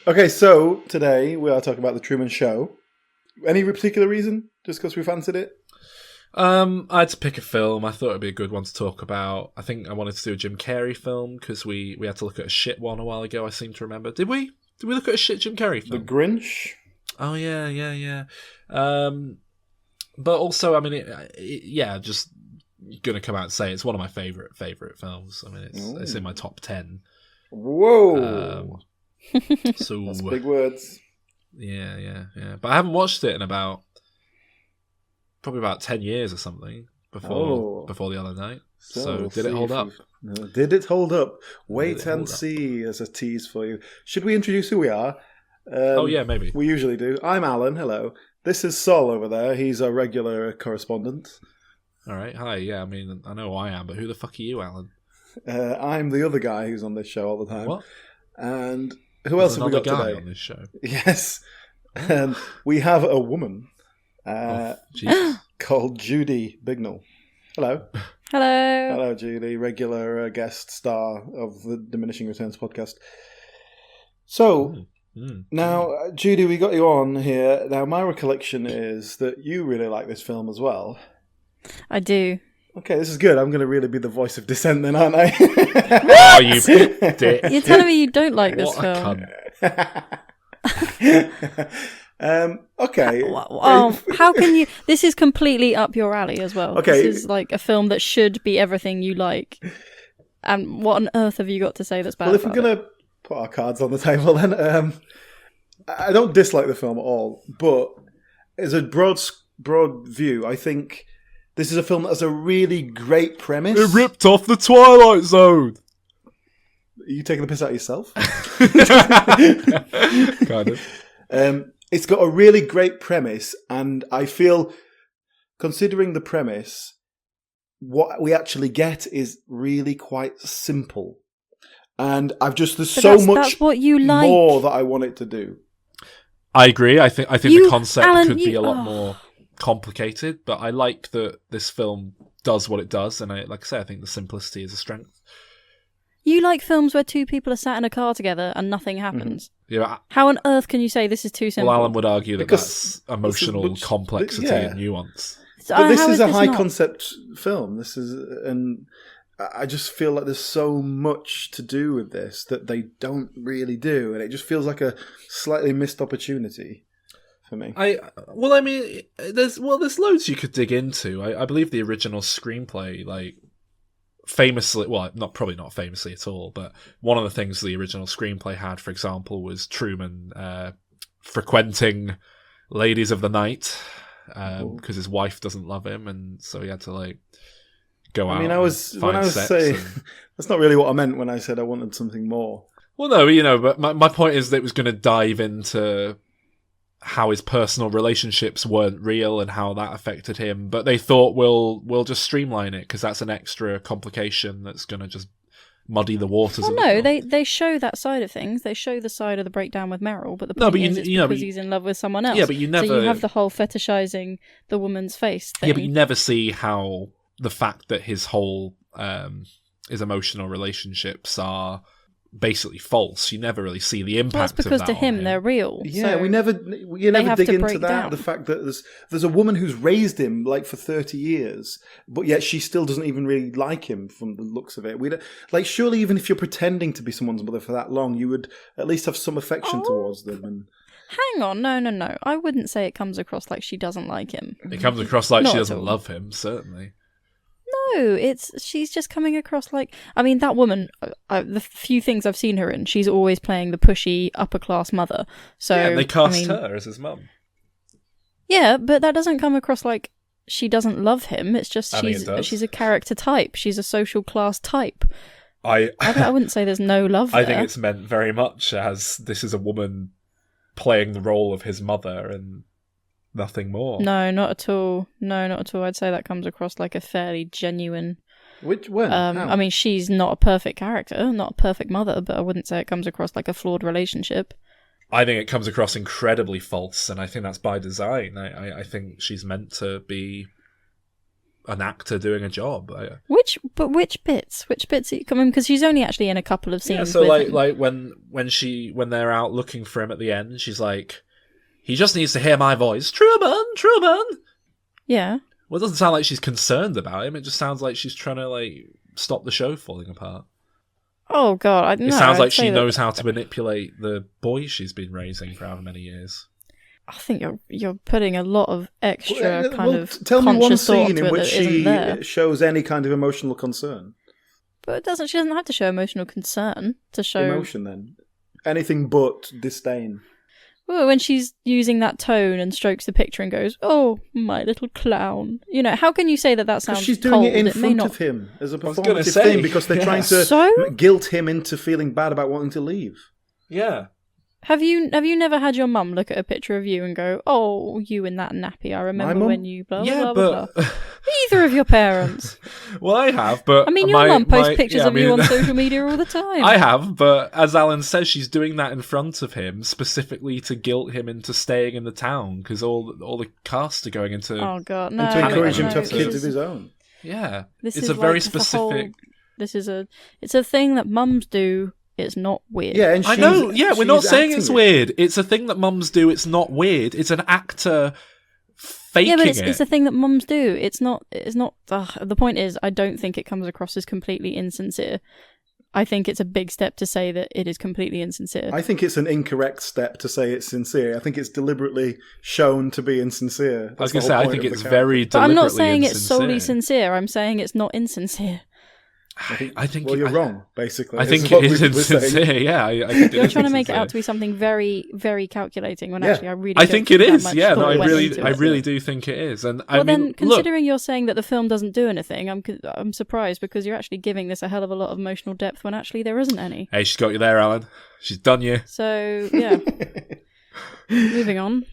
Okay, so today we are talking about the Truman Show. Any particular reason? Just because we fancied it? I had to pick a film. I thought it'd be a good one to talk about. I think I wanted to do a Jim Carrey film because we had to look at a shit one a while ago. I seem to remember. Did we? Did we look at a shit Jim Carrey film? The Grinch? Oh yeah. But also, I mean, just gonna come out and say it's one of my favorite films. I mean, it's in my top 10. Whoa! So that's big words. Yeah. But I haven't watched it in probably about 10 years or something before the other night. So did it hold up? Did it hold up? Wait and see as a tease for you. Should we introduce who we are? Yeah, maybe. We usually do. I'm Alan, hello. This is Sol over there. He's a regular correspondent. All right, hi. Yeah, I mean, I know who I am, but who the fuck are you, Alan? I'm the other guy who's on this show all the time. What? And who else have we got today? On this show? Yes. We have a woman called Judy Bignell. Hello. Hello. Hello, Judy, regular guest star of the Diminishing Returns podcast. So, now, Judy, we got you on here. Now, my recollection is that you really like this film as well. I do. Okay, this is good. I'm going to really be the voice of dissent then, aren't I? Oh, you dick. You're telling me you don't like this film? Okay. How can you... This is completely up your alley as well. Okay. This is like a film that should be everything you like. And what on earth have you got to say that's bad? Well, if we're going to put our cards on the table then, I don't dislike the film at all, but as a broad view, I think this is a film that has a really great premise. It ripped off the Twilight Zone. Are you taking the piss out of yourself? Kind of. It's got a really great premise, and I feel, considering the premise, what we actually get is really quite simple. And there's so much what you like. more that I want it to do. I agree. I think the concept could be a lot more complicated, but I like that this film does what it does, and like I say, I think the simplicity is a strength. You like films where two people are sat in a car together and nothing happens. Yeah. How on earth can you say this is too simple? Well, Alan would argue that that's emotional complexity and nuance. But this is a high concept film. And I just feel like there's so much to do with this that they don't really do, and it just feels like a slightly missed opportunity for me. There's loads you could dig into. I believe the original screenplay, like, famously, well, probably not famously at all, but one of the things the original screenplay had, for example, was Truman frequenting ladies of the night because his wife doesn't love him, and so he had to go out. I was saying that's not really what I meant when I said I wanted something more. Well, no, but my point is that it was going to dive into how his personal relationships weren't real and how that affected him, but they thought we'll just streamline it because that's an extra complication that's going to just muddy the waters. Well, no, they show that side of things. They show the side of the breakdown with Meryl, but the point is it's because he's in love with someone else. Yeah, but you never. So you have the whole fetishizing the woman's face thing. Yeah, but you never see how the fact that his whole his emotional relationships are basically false. You never really see the impact. Well, that's because of that to him they're real. Yeah, so you never dig into that. The fact that there's a woman who's raised him for 30 years, but yet she still doesn't even really like him from the looks of it. Surely even if you're pretending to be someone's mother for that long, you would at least have some affection towards them. And hang on, no. I wouldn't say it comes across like she doesn't like him. It comes across like she doesn't love him, certainly. No, she's just coming across like... I mean, that woman, the few things I've seen her in, she's always playing the pushy, upper-class mother. So, yeah, they cast her as his mum. Yeah, but that doesn't come across like she doesn't love him. It's just she's a character type. She's a social class type. I wouldn't say there's no love there. I think it's meant very much as this is a woman playing the role of his mother and... nothing more. No, not at all. I'd say that comes across like a fairly genuine... Which one? I mean, she's not a perfect character, not a perfect mother, but I wouldn't say it comes across like a flawed relationship. I think it comes across incredibly false, and I think that's by design. I think she's meant to be an actor doing a job. Which bits? Which bits are you coming? Because she's only actually in a couple of scenes. Yeah, so with him. like when they're out looking for him at the end, she's like, he just needs to hear my voice, Truman. Yeah. Well, it doesn't sound like she's concerned about him. It just sounds like she's trying to like stop the show falling apart. Oh God, It sounds like she knows how to manipulate the boy she's been raising for however many years. I think you're putting a lot of extra tell me one scene in which she shows any kind of emotional concern. But she doesn't have to show emotional concern to show emotion. Then anything but disdain. Well, when she's using that tone and strokes the picture and goes, "Oh, my little clown," how can you say that sounds? She's doing cold? it in front of him as a performative thing because they're trying to guilt him into feeling bad about wanting to leave. Yeah. Have you never had your mum look at a picture of you and go, "Oh, you in that nappy? I remember when you blah blah blah." Blah. Either of your parents. Well, I have, but I mean, your mum posts pictures of you on social media all the time. I have, but as Alan says, she's doing that in front of him specifically to guilt him into staying in the town because all the cast are going into. Oh God, no! And to encourage him to have kids of his own. Yeah, it's a very specific. It's a thing that mums do. It's not weird. Yeah, and I know. Yeah, we're not saying it's weird. It's a thing that mums do. It's not weird. It's an actor faking it. Yeah, but it's a thing that mums do. It's not. The point is, I don't think it comes across as completely insincere. I think it's a big step to say that it is completely insincere. I think it's an incorrect step to say it's sincere. I think it's deliberately shown to be insincere. I was going to say, I think it's very deliberately But I'm not saying insincere. it's solely sincere. I'm saying it's not insincere. I think you're wrong, basically. I think it is insincere. Yeah, I think you're trying to make it out to be something very, very calculating. When actually, I think it is. Yeah, no, I really do think it is. And considering you're saying that the film doesn't do anything, I'm surprised because you're actually giving this a hell of a lot of emotional depth when actually there isn't any. Hey, she's got you there, Alan. She's done you. So yeah, moving on.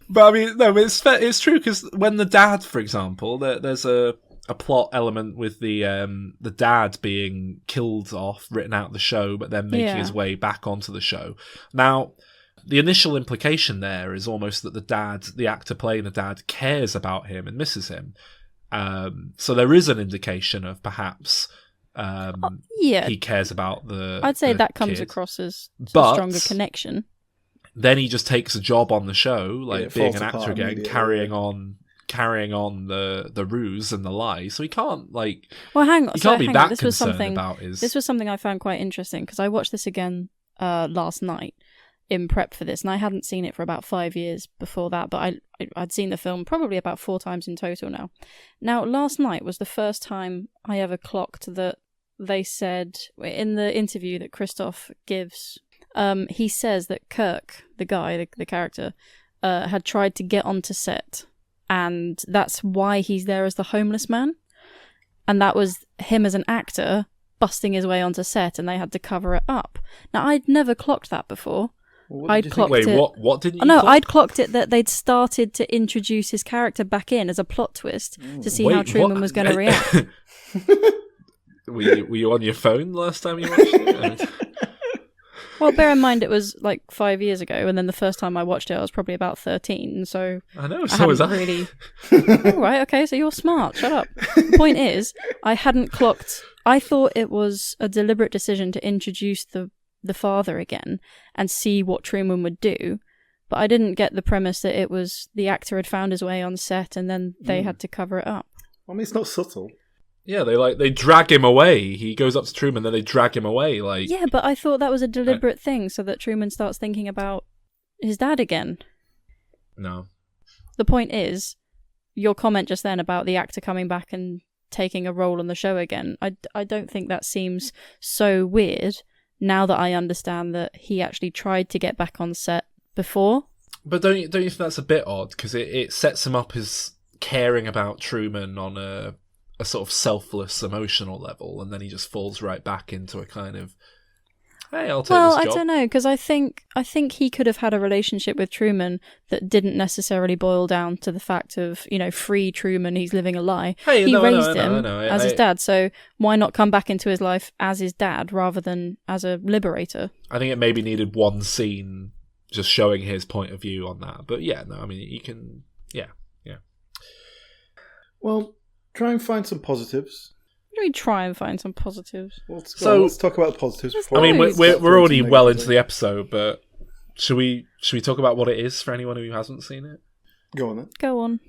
But I mean, no, it's true because when the dad, for example, there's a plot element with the dad being killed off, written out of the show, but then making his way back onto the show. Now, the initial implication there is almost that the actor playing the dad, cares about him and misses him. So there is an indication of perhaps he cares about the. I'd say the that comes kid. Across as a stronger connection. Then he just takes a job on the show, like being an actor again, carrying on the ruse and the lie, so he can't hang on. He can't be that concerned about his. This was something I found quite interesting because I watched this again last night in prep for this, and I hadn't seen it for about 5 years before that, but I'd seen the film probably about 4 times in total now. Now, last night was the first time I ever clocked that they said in the interview that Christoph gives, he says that Kirk, the guy, the character, had tried to get onto set. And that's why he's there as the homeless man. And that was him as an actor busting his way onto set, and they had to cover it up. Now, I'd never clocked that before. What didn't you clock? I'd clocked it that they'd started to introduce his character back in as a plot twist to see how Truman was going to react. Were you on your phone last time you watched it? Well, bear in mind it was like 5 years ago, and then the first time I watched it, I was probably about 13. So I know, so was I. Really. Oh, right, okay, so you're smart. Shut up. The point is, I hadn't clocked. I thought it was a deliberate decision to introduce the father again and see what Truman would do, but I didn't get the premise that it was the actor had found his way on set, and then they had to cover it up. I mean, it's not subtle. Yeah, they drag him away. He goes up to Truman, then they drag him away. Yeah, but I thought that was a deliberate thing so that Truman starts thinking about his dad again. No. The point is, your comment just then about the actor coming back and taking a role on the show again, I don't think that seems so weird now that I understand that he actually tried to get back on set before. But don't you think that's a bit odd? Because it sets him up as caring about Truman on a sort of selfless emotional level, and then he just falls right back into a kind of, hey, I'll take this job. Well, I don't know, because I think he could have had a relationship with Truman that didn't necessarily boil down to the fact of, free Truman, he's living a lie. Hey, he raised him as his dad, so why not come back into his life as his dad rather than as a liberator? I think it maybe needed one scene just showing his point of view on that. But yeah, no, I mean, you can, yeah. Well, try and find some positives. Let me try and find some positives. Let's talk about the positives. I mean, we're already well into the episode, but should we talk about what it is for anyone who hasn't seen it? Go on then. Go on.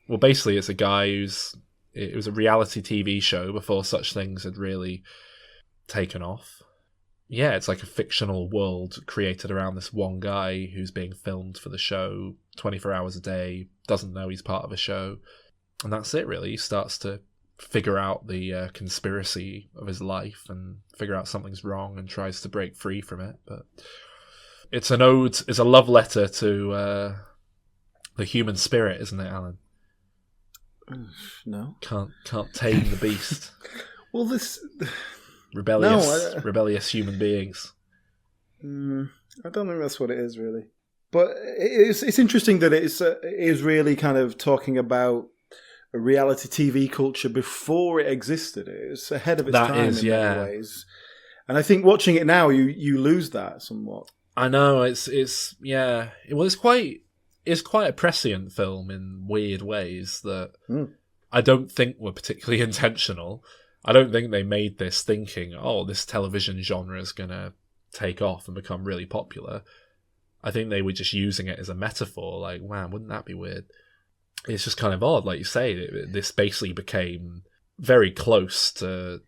Well, basically, it's a guy it was a reality TV show before such things had really taken off. Yeah, it's like a fictional world created around this one guy who's being filmed for the show 24 hours a day, doesn't know he's part of a show, and that's it, really. He starts to figure out the conspiracy of his life and figure out something's wrong and tries to break free from it. But it's a love letter to the human spirit, isn't it, Alan? No. Can't tame the beast. Well, this... Rebellious human beings. I don't think that's what it is, really. But it's interesting that it is really kind of talking about a reality TV culture before it existed. It's ahead of its time in many ways. And I think watching it now, you lose that somewhat. I know, it's quite a prescient film in weird ways that I don't think were particularly intentional. I don't think they made this thinking, oh, this television genre is going to take off and become really popular. I think they were just using it as a metaphor, like, wow, wouldn't that be weird? It's just kind of odd, like you say. This basically became very close to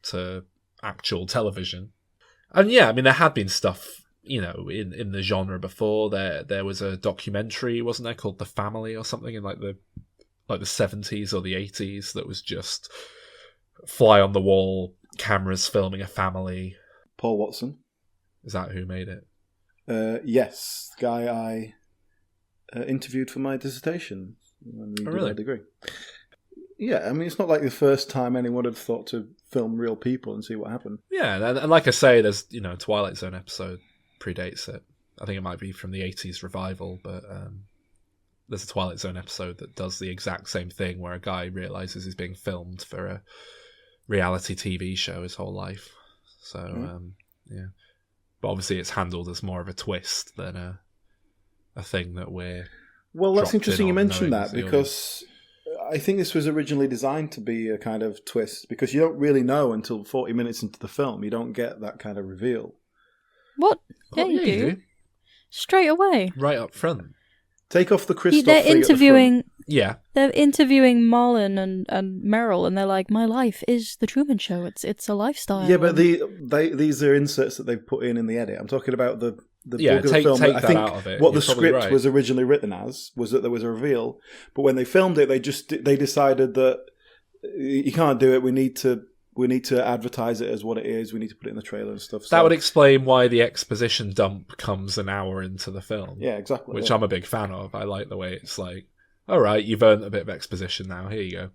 actual television. And yeah, I mean, there had been stuff, in the genre before. There was a documentary, wasn't there, called The Family or something in like the 70s or the 80s that was just fly on the wall cameras filming a family. Paul Watson. Is that who made it? Yes, the guy I interviewed for my dissertation when we did my degree. Yeah, I mean, it's not like the first time anyone had thought to film real people and see what happened. Yeah, and like I say, there's Twilight Zone episode predates it. I think it might be from the 80s revival, but there's a Twilight Zone episode that does the exact same thing where a guy realizes he's being filmed for a reality TV show his whole life. So, yeah. But obviously it's handled as more of a twist than a thing that we're... Well, that's interesting you mentioned that, because I think this was originally designed to be a kind of twist, because you don't really know until 40 minutes into the film. You don't get that kind of reveal. What? Yeah, you do. Straight away. Right up front. Take off the crystal. They're interviewing. Yeah, they're interviewing Marlon and Meryl, and they're like, "My life is the Truman Show. It's a lifestyle." Yeah, but these are inserts that they've put in the edit. I'm talking about the book of the film. Take I that think out of it. What the script was originally written as was that there was a reveal, but when they filmed it, they decided that you can't do it. We need to advertise it as what it is. We need to put it in the trailer and stuff. That would explain why the exposition dump comes an hour into the film. Yeah, exactly. Which I'm a big fan of. I like the way it's like, all right, you've earned a bit of exposition now. Here you go.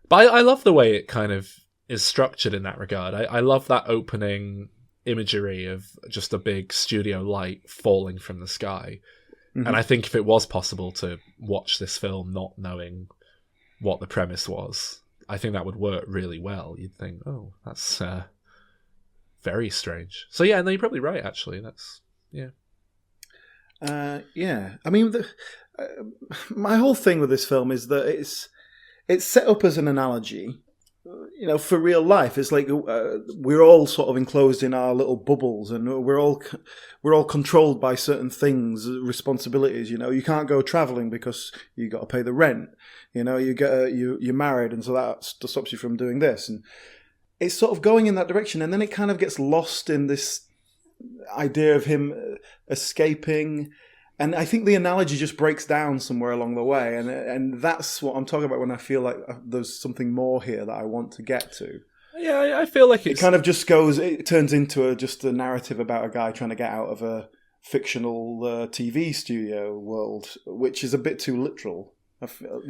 But I love the way it kind of is structured in that regard. I love that opening imagery of just a big studio light falling from the sky. Mm-hmm. And I think if it was possible to watch this film not knowing what the premise was, I think that would work really well. You'd think, oh, that's very strange. So yeah, no, you're probably right, actually. That's, yeah. Yeah. I mean, my whole thing with this film is that it's set up as an analogy, for real life. It's like we're all sort of enclosed in our little bubbles, and we're all controlled by certain things, responsibilities. You can't go traveling because you got to pay the rent. You're married, and so that stops you from doing this. And it's sort of going in that direction, and then it kind of gets lost in this idea of him escaping. And I think the analogy just breaks down somewhere along the way, and that's what I'm talking about when I feel like there's something more here that I want to get to. Yeah, I feel like it kind of just it turns into just a narrative about a guy trying to get out of a fictional TV studio world, which is a bit too literal. I feel,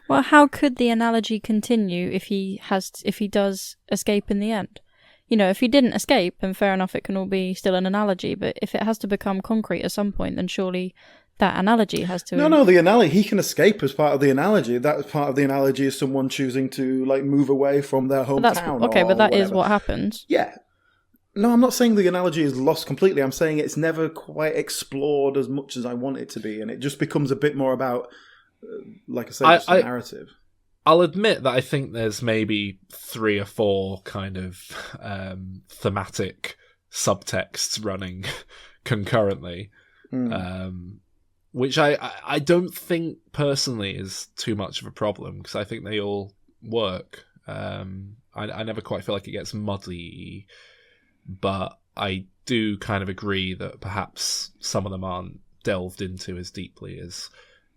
Well, how could the analogy continue if he does escape in the end? If he didn't escape, then fair enough, it can all be still an analogy. But if it has to become concrete at some point, then surely that analogy has to... No, the analogy, he can escape as part of the analogy. That part of the analogy is someone choosing to move away from their hometown. But that is what happens. Yeah. No, I'm not saying the analogy is lost completely. I'm saying it's never quite explored as much as I want it to be. And it just becomes a bit more about, like I say, just a narrative. I'll admit that I think there's maybe 3 or 4 kind of thematic subtexts running concurrently, which I don't think personally is too much of a problem, because I think they all work. I never quite feel like it gets muddy, but I do kind of agree that perhaps some of them aren't delved into as deeply as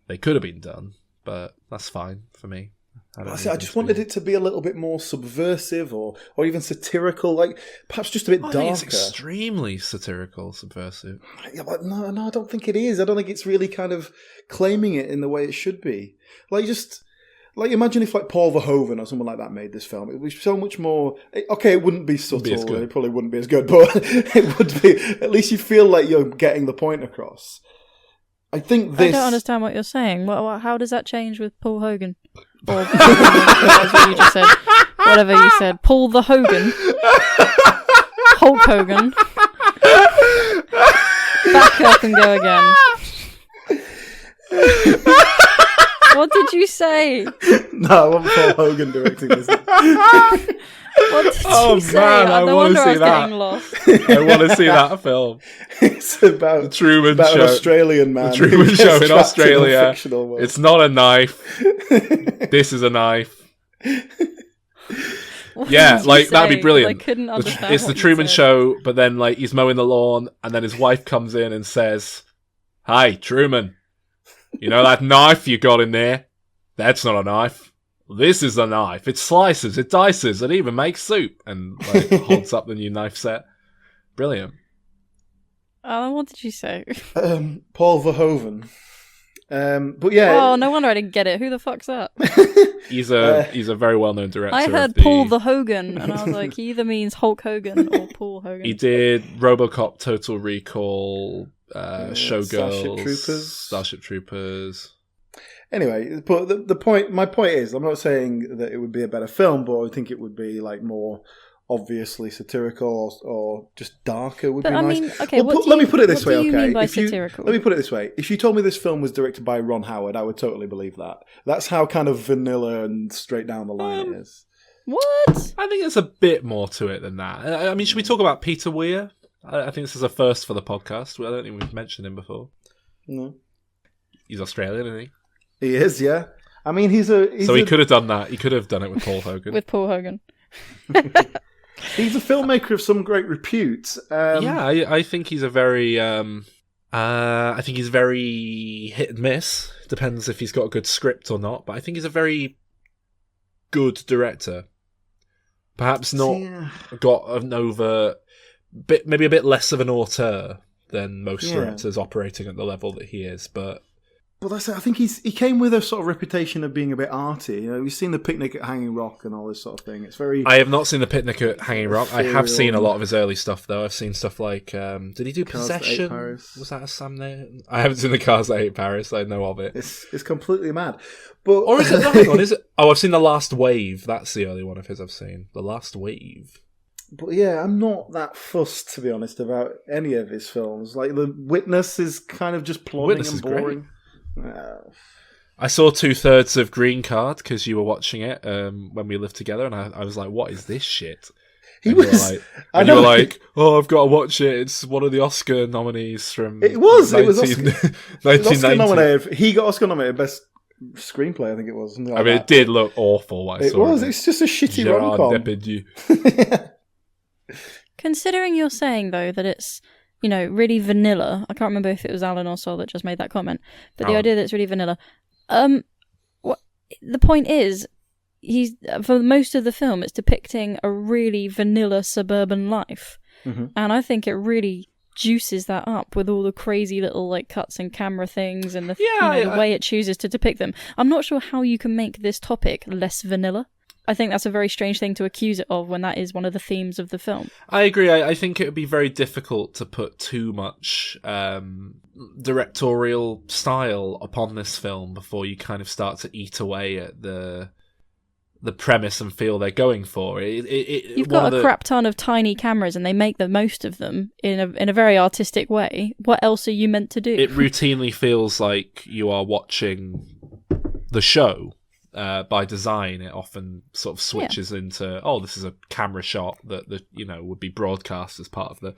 they could have been done, but that's fine for me. I just wanted it to be a little bit more subversive or even satirical, like perhaps just a bit darker. I think it's extremely satirical, subversive. Yeah, but no, I don't think it is. I don't think it's really kind of claiming it in the way it should be. Imagine if Paul Verhoeven or someone like that made this film. It would be so much more. Okay, it wouldn't be subtle. It probably wouldn't be as good, but it would be. At least you feel like you're getting the point across. I think this. I don't understand what you're saying. How does that change with Paul Hogan? Or that's what you just said. Whatever you said. Paul the Hogan. Hulk Hogan. Back up and go again. What did you say? No, I want Paul Hogan directing this. What did you say? Man, I no want wonder to see I was getting lost. I want to see that film. It's about the Truman Show. An Australian man. The Truman Show in Australia. It's not a knife. This is a knife. Yeah, that'd be brilliant. I couldn't understand. It's the Truman Show, but then he's mowing the lawn, and then his wife comes in and says, "Hi, Truman. You know that knife you got in there? That's not a knife. This is a knife. It slices, it dices, it even makes soup." And holds up the new knife set. Brilliant. What did you say? Paul Verhoeven. But yeah. Oh, no wonder I didn't get it. Who the fuck's that? He's a very well-known director. I heard Paul the Hogan, and I was like, he either means Hulk Hogan or Paul Hogan. He did RoboCop, Total Recall, Showgirls, Starship Troopers. Anyway, but my point is, I'm not saying that it would be a better film, but I think it would be more obviously satirical or just darker would be nice. Mean, okay, let me put it this way, okay? Mean by satirical? Let me put it this way. If you told me this film was directed by Ron Howard, I would totally believe that. That's how kind of vanilla and straight down the line it is. What? I think there's a bit more to it than that. I mean, should we talk about Peter Weir? I think this is a first for the podcast. I don't think we've mentioned him before. No. He's Australian, isn't he? He is, yeah. I mean, he could have done that. He could have done it with Paul Hogan. With Paul Hogan. He's a filmmaker of some great repute. I think he's a very... I think he's very hit and miss. Depends if he's got a good script or not. But I think he's a very good director. Perhaps not got an over... maybe a bit less of an auteur than most directors operating at the level that he is, but that's it. I think he came with a sort of reputation of being a bit arty. You know, we've seen The Picnic at Hanging Rock and all this sort of thing. It's very. I have not seen The Picnic at Hanging Rock. I have seen a lot of his early stuff though. I've seen stuff like did he do Cars Possession? That Ate Paris. Was that a Sam there? I haven't seen The Cars That Ate Paris. I know of it. It's completely mad. But or is it? No, hang on. Is it? Oh, I've seen The Last Wave. That's the early one of his I've seen. The Last Wave. But yeah, I'm not that fussed, to be honest, about any of his films. The Witness is kind of just plodding and boring. I saw 2/3 of Green Card because you were watching it when we lived together, and I was like, "What is this shit?" You were like, "Oh, I've got to watch it. It's one of the Oscar nominees from." It was Oscar 1990. Nominated. He got Oscar nominated best screenplay. I think it was. Something like it did look awful. It's just a shitty rom-com. Considering you're saying though that it's really vanilla, I can't remember if it was Alan or Sol that just made that comment, but the idea that it's really vanilla. The point is, he's for most of the film it's depicting a really vanilla suburban life, and I think it really juices that up with all the crazy little cuts and camera things and the way it chooses to depict them. I'm not sure how you can make this topic less vanilla. I think that's a very strange thing to accuse it of when that is one of the themes of the film. I agree. I think it would be very difficult to put too much directorial style upon this film before you kind of start to eat away at the premise and feel they're going for. You've got a crap ton of tiny cameras and they make the most of them in a very artistic way. What else are you meant to do? It routinely feels like you are watching the show by design, it often sort of switches into, this is a camera shot that would be broadcast as part of the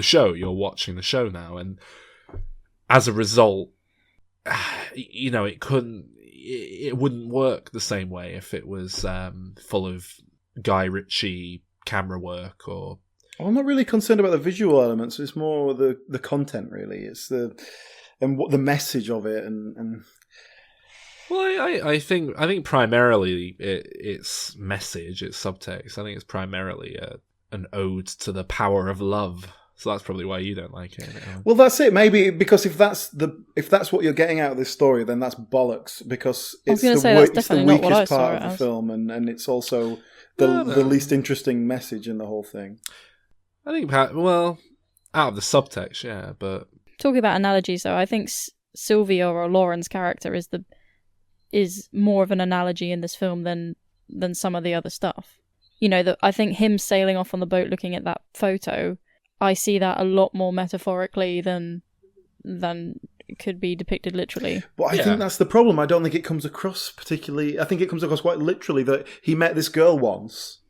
show. You're watching the show now, and as a result, it wouldn't work the same way if it was full of Guy Ritchie camera work or. I'm not really concerned about the visual elements. It's more the content, really. It's the message of it, and. Well, I think primarily it's message, it's subtext. I think it's primarily an ode to the power of love. So that's probably why you don't like it. Well, that's it. Maybe because if that's what you're getting out of this story, then that's bollocks. Because it's the weakest part of the film, and it's also the least interesting message in the whole thing. I think, out of the subtext, yeah. But talking about analogies, though, I think Sylvia or Lauren's character is more of an analogy in this film than some of the other stuff. I think him sailing off on the boat looking at that photo, I see that a lot more metaphorically than it could be depicted literally. But I think that's the problem. I don't think it comes across particularly. I think it comes across quite literally that he met this girl once,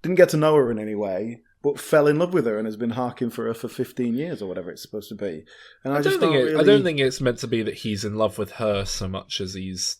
didn't get to know her in any way, but fell in love with her and has been harking for her for 15 years or whatever it's supposed to be. And I don't think it's meant to be that he's in love with her so much as he's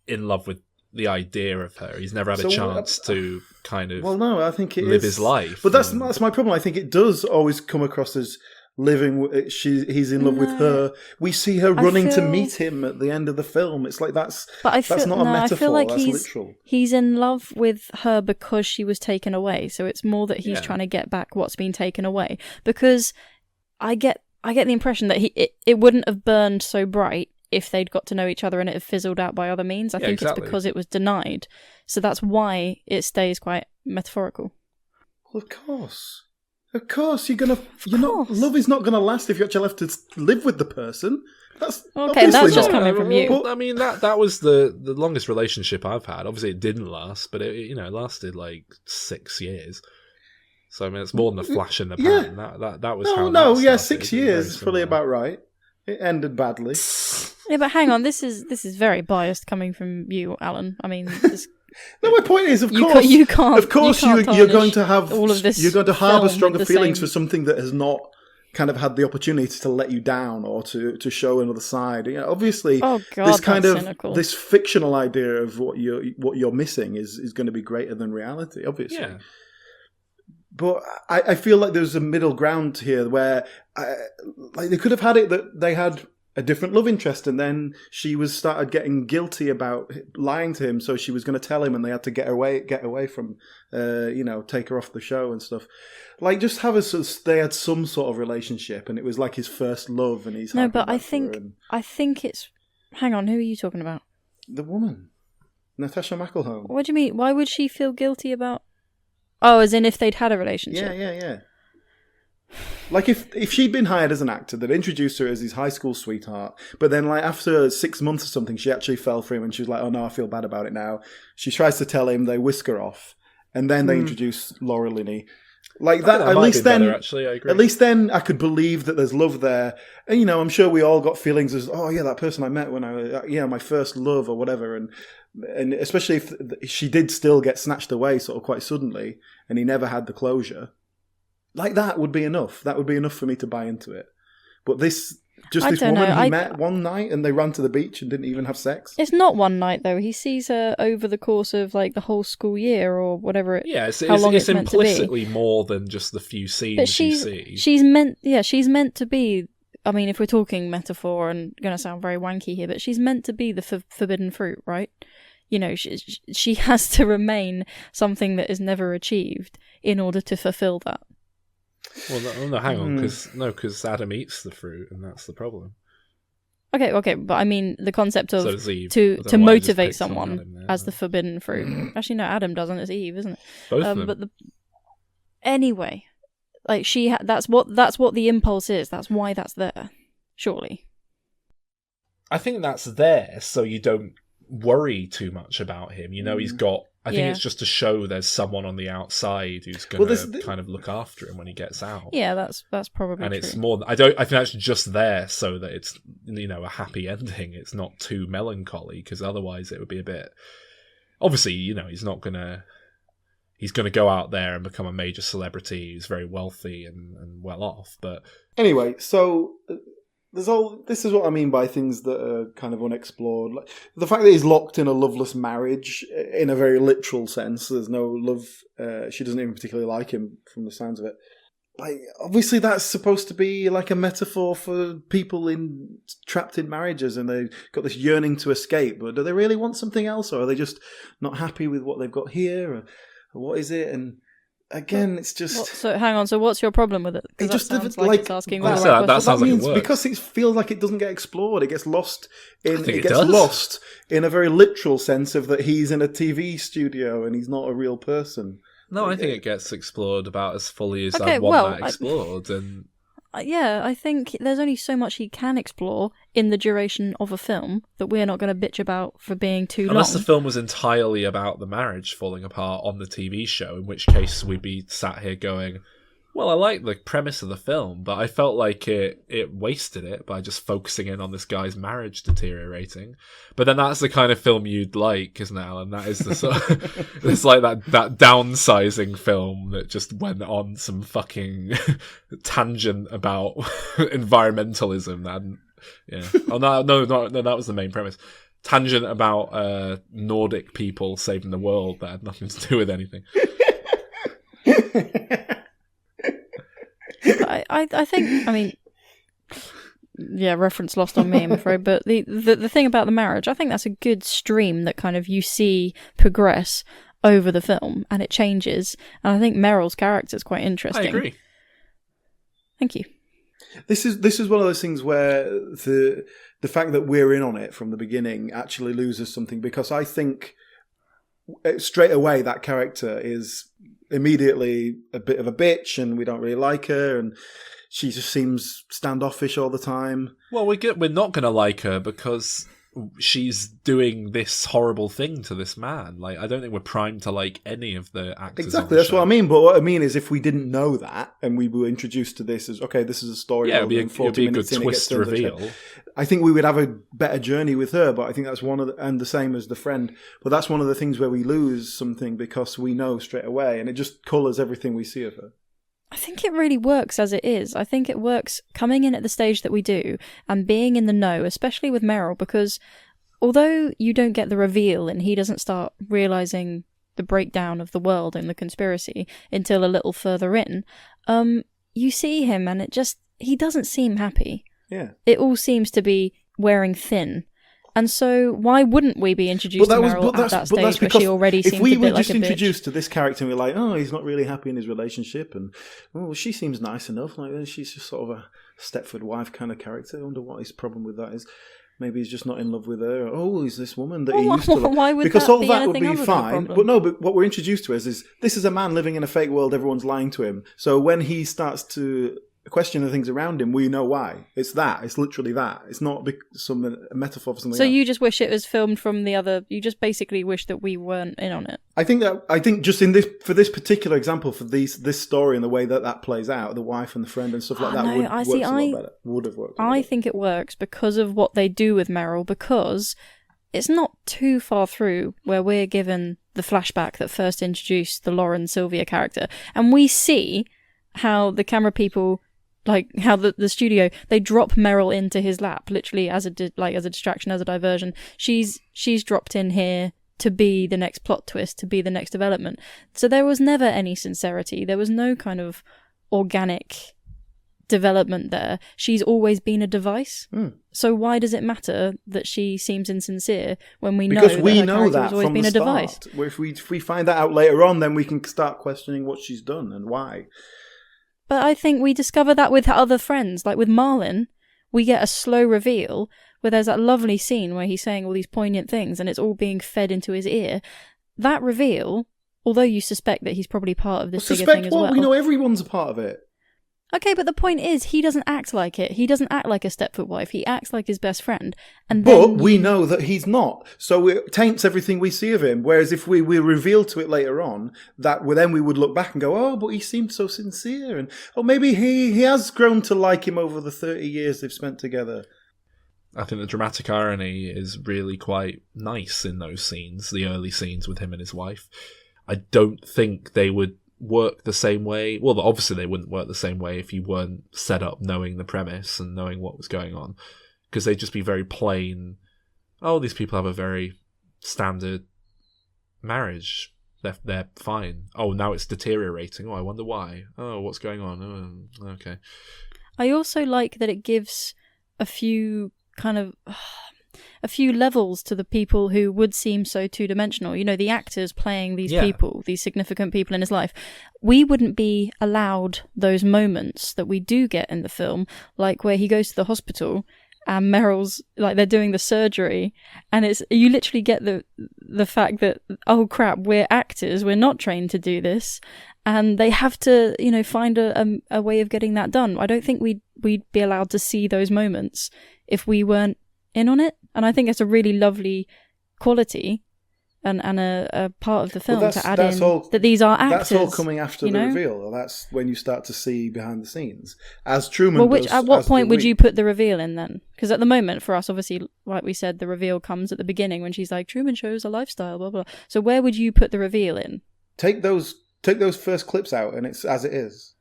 in love with the idea of her. He's never had a chance to kind of I think it live his life. But that's my problem. I think it does always come across as living. He's in love with her. We see her running to meet him at the end of the film. It's like that's not a metaphor. I feel like that's literal. He's in love with her because she was taken away. So it's more that he's trying to get back what's been taken away. Because I get the impression that it wouldn't have burned so bright if they'd got to know each other and it had fizzled out by other means. I think it's because it was denied. So that's why it stays quite metaphorical. Well, of course, love is not gonna last if you actually have to live with the person. That's just coming from you. Well, I mean, that was the longest relationship I've had. Obviously, it didn't last, but it lasted like 6 years. So I mean, it's more than a flash in the pan. That was how. No, 6 years is probably about right. It ended badly. Yeah, but hang on, this is very biased coming from you, Alan. I mean, no, my point is, you're going to have all of this. You're going to harbour stronger feelings for something that has not kind of had the opportunity to let you down or to show another side. Obviously, this kind of cynical. This fictional idea of what you're missing is going to be greater than reality. Obviously. Yeah. But I feel like there's a middle ground here where they could have had it that they had a different love interest and then she started getting guilty about lying to him, so she was going to tell him and they had to get away from, take her off the show and stuff. Like, just have they had some sort of relationship and it was like his first love and he's... No, but I think it's... Hang on, who are you talking about? The woman. Natasha McElhone. What do you mean? Why would she feel guilty about... Oh, as in if they'd had a relationship. Yeah. Like if she'd been hired as an actor, they'd introduced her as his high school sweetheart, but then like after 6 months or something, she actually fell for him and she was like, oh no, I feel bad about it now. She tries to tell him, they whisk her off, and then they introduce Laura Linney. Like that, at least then, actually, I agree. At least then I could believe that there's love there. And I'm sure we all got feelings as, oh yeah, that person I met when my first love or whatever, and especially if she did still get snatched away sort of quite suddenly and he never had the closure, like that would be enough. That would be enough for me to buy into it. But this woman he met one night and they ran to the beach and didn't even have sex. It's not one night though. He sees her over the course of like the whole school year or whatever. It's implicitly more than just the few scenes but you see. She's meant to be. I mean, if we're talking metaphor and going to sound very wanky here, but she's meant to be the forbidden fruit, right? She has to remain something that is never achieved in order to fulfill that. Well, no, hang on, because Adam eats the fruit, and that's the problem. Okay, but I mean the concept of to motivate someone as the forbidden fruit. Actually, no, Adam doesn't. It's Eve, isn't it? Both of them. But anyway, like that's what the impulse is. That's why that's there. Surely. I think that's there so you don't worry too much about him. He's got I think it's just to show there's someone on the outside who's going to kind of look after him when he gets out. Yeah, that's probably and true. It's more. I think that's just there so that it's, you know, a happy ending. It's not too melancholy, because otherwise it would be a bit. Obviously, you know, he's going to go out there and become a major celebrity. He's very wealthy and well off. But anyway, so. This is what I mean by things that are kind of unexplored. Like, the fact that he's locked in a loveless marriage, in a very literal sense. There's no love. She doesn't even particularly like him, from the sounds of it. Like, obviously, that's supposed to be like a metaphor for people trapped in marriages, and they've got this yearning to escape. But do they really want something else, or are they just not happy with what they've got here, or what is it? And again, it's just. So hang on. So what's your problem with it? It just sounds like it's asking that sounds like it works. Because it feels like it doesn't get explored. It gets lost in. It gets lost in a very literal sense of that he's in a TV studio and he's not a real person. No, I think it gets explored about as fully as I want that explored. And yeah, I think there's only so much he can explore in the duration of a film that we're not going to bitch about for being too long. Unless the film was entirely about the marriage falling apart on the TV show, in which case we'd be sat here going, well, I like the premise of the film, but I felt like it wasted it by just focusing in on this guy's marriage deteriorating. But then that's the kind of film you'd like, isn't it, Alan? That is the sort of, it's like that downsizing film that just went on some fucking tangent about environmentalism. And yeah, oh no, that was the main premise. Tangent about Nordic people saving the world that had nothing to do with anything. I think, I mean, yeah, reference lost on me, I'm afraid, but the thing about the marriage, I think that's a good stream that kind of you see progress over the film, and it changes, and I think Meryl's character is quite interesting. I agree. Thank you. This is one of those things where the fact that we're in on it from the beginning actually loses something, because I think straight away that character is immediately a bit of a bitch, and we don't really like her, and she just seems standoffish all the time. Well, we're not going to like her because she's doing this horrible thing to this man. Like, I don't think we're primed to like any of the actors. Exactly, that's what I mean. But what I mean is, if we didn't know that and we were introduced to this as, okay, this is a story. Yeah, it'd be a good twist reveal. I think we would have a better journey with her. But I think that's and the same as the friend. But that's one of the things where we lose something because we know straight away, and it just colours everything we see of her. I think it really works as it is. I think it works coming in at the stage that we do and being in the know, especially with Meryl, because although you don't get the reveal and he doesn't start realising the breakdown of the world and the conspiracy until a little further in, you see him and he doesn't seem happy. Yeah. It all seems to be wearing thin. And so why wouldn't we be introduced to Meryl at that stage where she already seems a bit like a bitch? If we were just introduced to this character and we're like, oh, he's not really happy in his relationship, and she seems nice enough, like she's just sort of a Stepford wife kind of character. I wonder what his problem with that is. Maybe he's just not in love with her. Oh, he's this woman that he used to love. Why would because that all be that would anything be other than a fine. problem? But what we're introduced to is this is a man living in a fake world. Everyone's lying to him. So when he starts to question the things around him, we know why. It's that. It's literally that. It's not some metaphor for something else. So you just wish it was filmed from the other. You just basically wish that we weren't in on it. I think just in this, for this particular example, for this story and the way that plays out, the wife and the friend and stuff like that, would have worked. I think it works because of what they do with Meryl, because it's not too far through where we're given the flashback that first introduced the Lauren Sylvia character, and we see how the camera people, like how the studio, they drop Meryl into his lap literally as a distraction, as a diversion. She's dropped in here to be the next plot twist, to be the next development. So there was never any sincerity. There was no kind of organic development there. She's always been a device. So why does it matter that she seems insincere when we know that her character has always been a device? If we find that out later on, then we can start questioning what she's done and why. But I think we discover that with other friends. Like with Marlon, we get a slow reveal where there's that lovely scene where he's saying all these poignant things and it's all being fed into his ear. That reveal, although you suspect that he's probably part of this bigger thing as well. We know everyone's a part of it. Okay, but the point is, he doesn't act like it. He doesn't act like a Stepford wife. He acts like his best friend. And then but we know that he's not. So it taints everything we see of him. Whereas if we reveal to it later on, then we would look back and go, oh, but he seemed so sincere. And maybe he has grown to like him over the 30 years they've spent together. I think the dramatic irony is really quite nice in those scenes, the early scenes with him and his wife. I don't think they would work the same way. Well, obviously they wouldn't work the same way if you weren't set up knowing the premise and knowing what was going on, because they'd just be very plain. Oh, these people have a very standard marriage. They're fine. Oh, now it's deteriorating. Oh, I wonder why. Oh, what's going on? Oh, okay. I also like that it gives a few levels to the people who would seem so two-dimensional. You know, the actors playing these people, these significant people in his life. We wouldn't be allowed those moments that we do get in the film, like where he goes to the hospital and Meryl's, like, they're doing the surgery, and you literally get the fact that, oh crap, we're actors, we're not trained to do this, and they have to, you know, find a way of getting that done. I don't think we'd be allowed to see those moments if we weren't in on it. And I think it's a really lovely quality and a part of the film to add in that these are actors. That's all coming after the reveal. That's when you start to see behind the scenes. As Truman does. At what point would you put the reveal in then? Because at the moment, for us, obviously, like we said, the reveal comes at the beginning when she's like, Truman Show's a lifestyle, blah, blah. So where would you put the reveal in? Take those first clips out and it's as it is.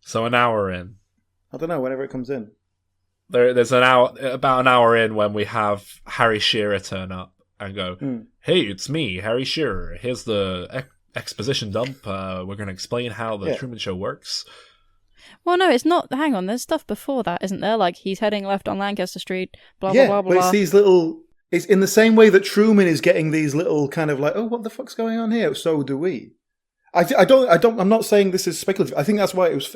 So an hour in. I don't know, whenever it comes in. There's about an hour in when we have Harry Shearer turn up and go, hey, it's me, Harry Shearer. Here's the exposition dump. We're going to explain how the Truman Show works. Well, no, it's not. Hang on, there's stuff before that, isn't there? Like, he's heading left on Lancaster Street, blah, blah, blah, blah. But it's these little... It's in the same way that Truman is getting these little kind of like, oh, what the fuck's going on here? So do we. I'm not saying this is speculative. I think that's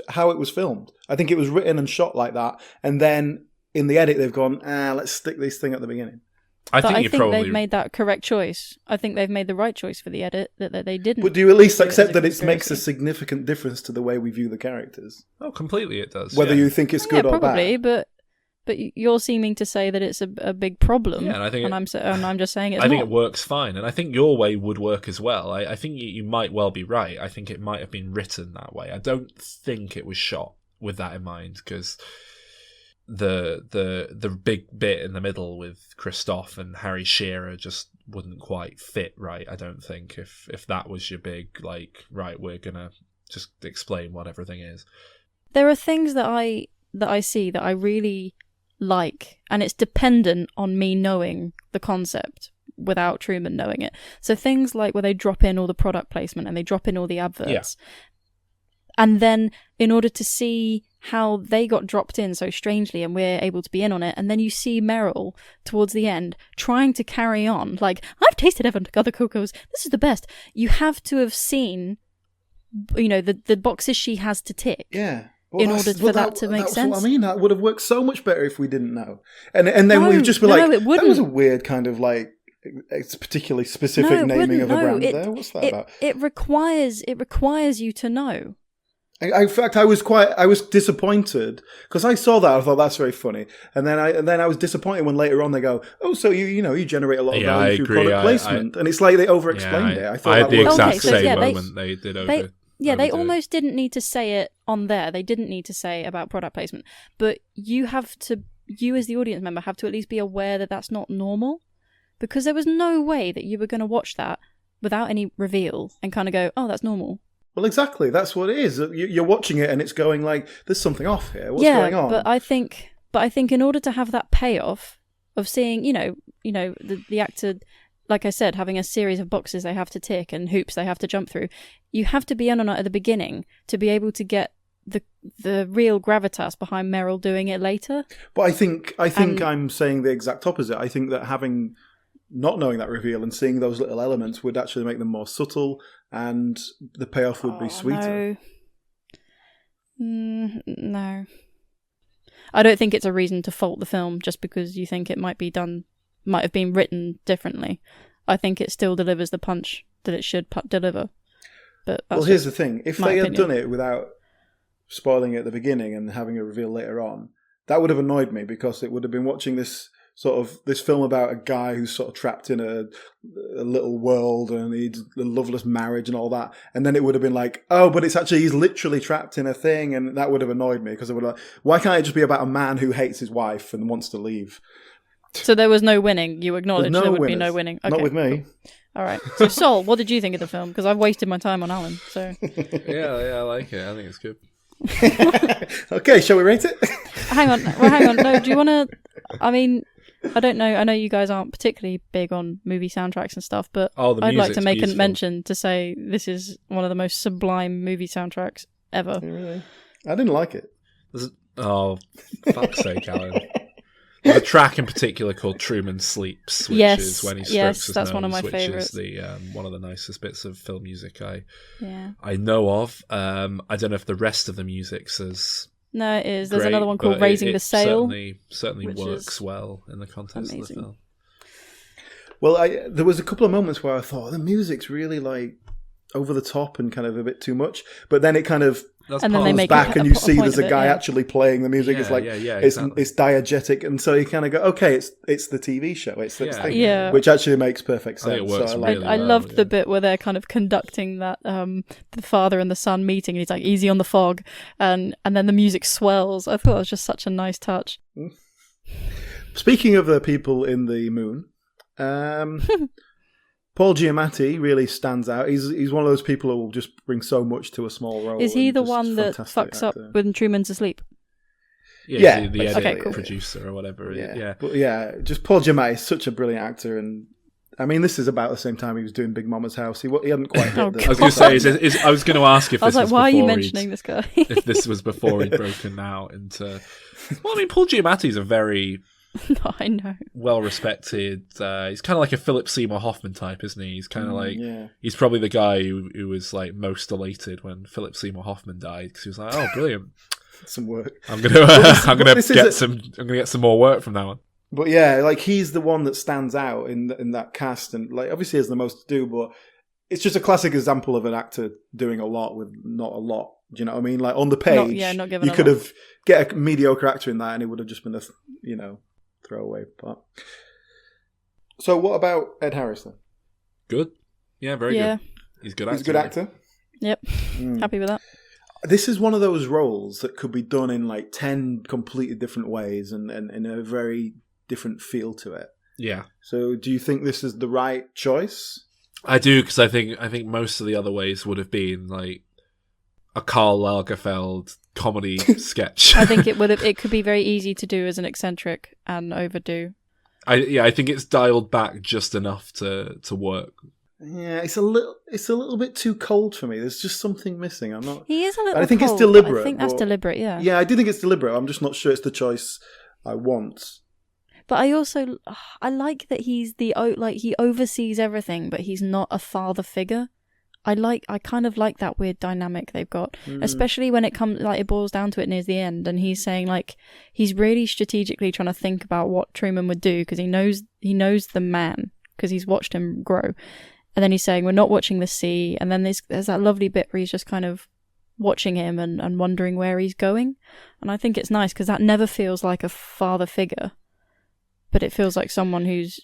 how it was filmed. I think it was written and shot like that. And then in the edit, they've gone, let's stick this thing at the beginning. I think they've made that correct choice. I think they've made the right choice for the edit, that they didn't. But do you at least accept that it makes a significant difference to the way we view the characters? Oh, completely it does. Whether you think it's good or probably, bad. But you're seeming to say that it's a big problem. Yeah, and I'm just saying it's not. I think it works fine, and I think your way would work as well. I think you might well be right. I think it might have been written that way. I don't think it was shot with that in mind, because the big bit in the middle with Christoph and Harry Shearer just wouldn't quite fit right. I don't think if that was your big, like, right, we're gonna just explain what everything is. There are things that I see that I really like, and it's dependent on me knowing the concept without Truman knowing it. So things like where they drop in all the product placement and they drop in all the adverts. And then in order to see how they got dropped in so strangely and we're able to be in on it, and then you see Meryl towards the end trying to carry on, like, I've tasted other cocos, this is the best. You have to have seen, you know, the boxes she has to tick. Yeah. Well, in order for that to make sense. What I mean, that would have worked so much better if we didn't know. And then we'd just be like, that was a weird kind of like, it's particularly specific naming of a brand there. What's that about? It requires you to know. In fact, I was disappointed because I saw that. I thought that's very funny, and then I was disappointed when later on they go, "Oh, so you generate a lot of value through product placement," and it's like they over-explained it. I thought I had the exact same yeah, moment they did over. They almost didn't need to say it on there. They didn't need to say about product placement, but you as the audience member have to at least be aware that that's not normal, because there was no way that you were going to watch that without any reveal and kind of go, "Oh, that's normal." Well, exactly. That's what it is. You're watching it and it's going like, there's something off here. What's going on? But I think in order to have that payoff of seeing, the actor, like I said, having a series of boxes they have to tick and hoops they have to jump through, you have to be in on it at the beginning to be able to get the real gravitas behind Meryl doing it later. But I think I'm saying the exact opposite. I think that not knowing that reveal and seeing those little elements would actually make them more subtle, and the payoff would be sweeter. No. I don't think it's a reason to fault the film just because you think it might have been written differently. I think it still delivers the punch that it should deliver. But here's the thing: if they had done it without spoiling it at the beginning and having a reveal later on, that would have annoyed me, because it would have been watching this film about a guy who's sort of trapped in a little world and needs a loveless marriage and all that, and then it would have been like, oh, but it's actually, he's literally trapped in a thing, and that would have annoyed me, because it would have, why can't it just be about a man who hates his wife and wants to leave? So there was no winning. You acknowledge there would be no winning. Okay, not with me. Cool. All right. So Sol, what did you think of the film? Because I've wasted my time on Alan. So yeah, I like it. I think it's good. Okay, shall we rate it? Hang on. No, do you want to? I mean, I don't know. I know you guys aren't particularly big on movie soundtracks and stuff, but I'd like to make a mention to say this is one of the most sublime movie soundtracks ever. Really? I didn't like it. Oh, fuck's sake, Alan. There's a track in particular called Truman Sleeps, which is when he strokes his nose, one of my favorites. Which is one of the nicest bits of film music I know of. I don't know if the rest of the music's as No, it is. There's great, another one called Raising the Sail. Certainly works well in the context of the film. Well, there was a couple of moments where I thought the music's really like over the top and kind of a bit too much, but then it kind of comes back and you see there's a guy actually playing the music. It's like it's diegetic, and so you kind of go, okay, it's the TV show, it's this thing, which actually makes perfect sense. I think it works really I loved the bit where they're kind of conducting that the father and the son meeting, and he's like, easy on the fog, and then the music swells. I thought it was just such a nice touch. Speaking of the people in the moon, Paul Giamatti really stands out. He's one of those people who will just bring so much to a small role. Is he the one that fucks up when Truman's asleep? Yeah, the editor, producer or whatever. But just Paul Giamatti is such a brilliant actor, and I mean, this is about the same time he was doing Big Mama's House. He hadn't quite hit the... I was going to say, I was going to ask if this was why are you mentioning this guy? If this was before he'd broken out into... Well, I mean, Paul Giamatti's a very... No, I know. Well-respected. He's kind of like a Philip Seymour Hoffman type, isn't he? He's kind of like... He's probably the guy who was like most elated when Philip Seymour Hoffman died, because he was like, oh, brilliant. Some work. I'm gonna get some more work from now on. But yeah, like he's the one that stands out in that cast, and like obviously has the most to do, but it's just a classic example of an actor doing a lot with not a lot. Do you know what I mean? Like on the page, you could have get a mediocre actor in that, and it would have just been a throwaway part. So what about Ed Harris then? Good. Yeah, very good. He's a good actor. He's a good actor. Yep. Happy with that. This is one of those roles that could be done in like 10 completely different ways and in a very different feel to it. Yeah. So do you think this is the right choice? I do, because I think most of the other ways would have been like a Karl Lagerfeld comedy sketch. I think it could be very easy to do as an eccentric and overdo. I think it's dialed back just enough to work. Yeah, it's a little bit too cold for me. There's just something missing. He is a little. I think cold. it's deliberate. I think that's deliberate. Yeah. Yeah, I do think it's deliberate. I'm just not sure it's the choice I want. But I like that he's he oversees everything, but he's not a father figure. I kind of like that weird dynamic they've got, especially when it comes it boils down to it near the end, and he's saying he's really strategically trying to think about what Truman would do, because he knows the man, because he's watched him grow. And then he's saying, we're not watching the sea. And then there's that lovely bit where he's just kind of watching him and wondering where he's going. And I think it's nice, because that never feels like a father figure, but it feels like someone who's